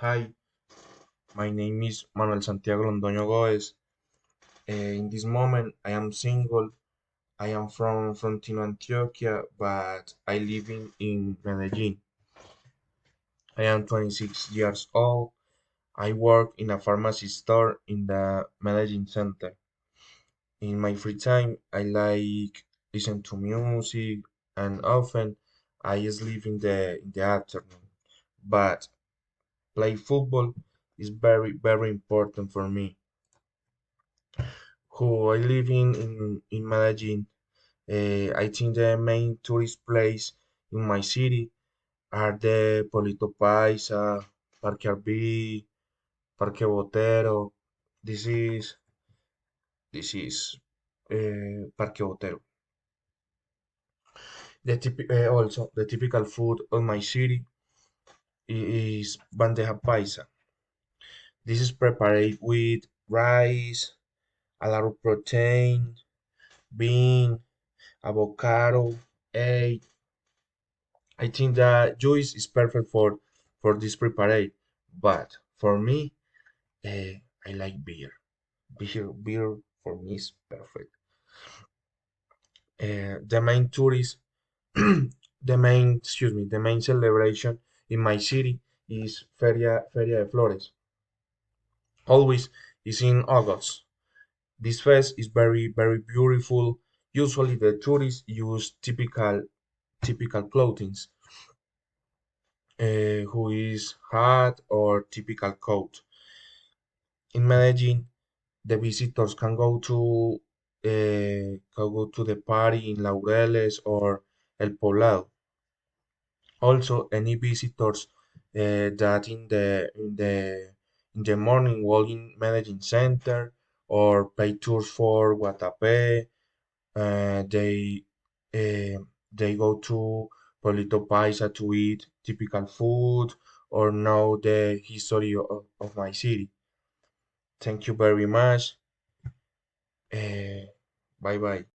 Hi, my name is Manuel Santiago Londoño Goes. In this moment, I am single. I am from Tino, Antioquia, but I live in Medellin. I am 26 years old. I work in a pharmacy store in the Medellin center. In my free time, I like listen to music, and often I sleep in the afternoon. But play football is very important for me. Who I live in Medellin. I think the main tourist place in my city are the Polito Paisa, Parque Arví, Parque Botero. This is this is Parque Botero. Also the typical food of my city is bandeja paisa. This is prepared with rice, a lot of protein, bean, avocado, egg. I think that juice is perfect for this prepared, but for me, I like beer. Beer for me is perfect. The main tourist, the main celebration in my city is Feria de Flores. Always is in August. This fest is very beautiful. Usually the tourists use typical clothing, who is hat or typical coat. In Medellin, the visitors can go to the party in Laureles or El Poblado. Also, any visitors that in the morning walk in Medellin Center or pay tours for Guatapé, they they go to Polito Paisa to eat typical food or know the history of my city. Thank you very much. Uh, bye bye.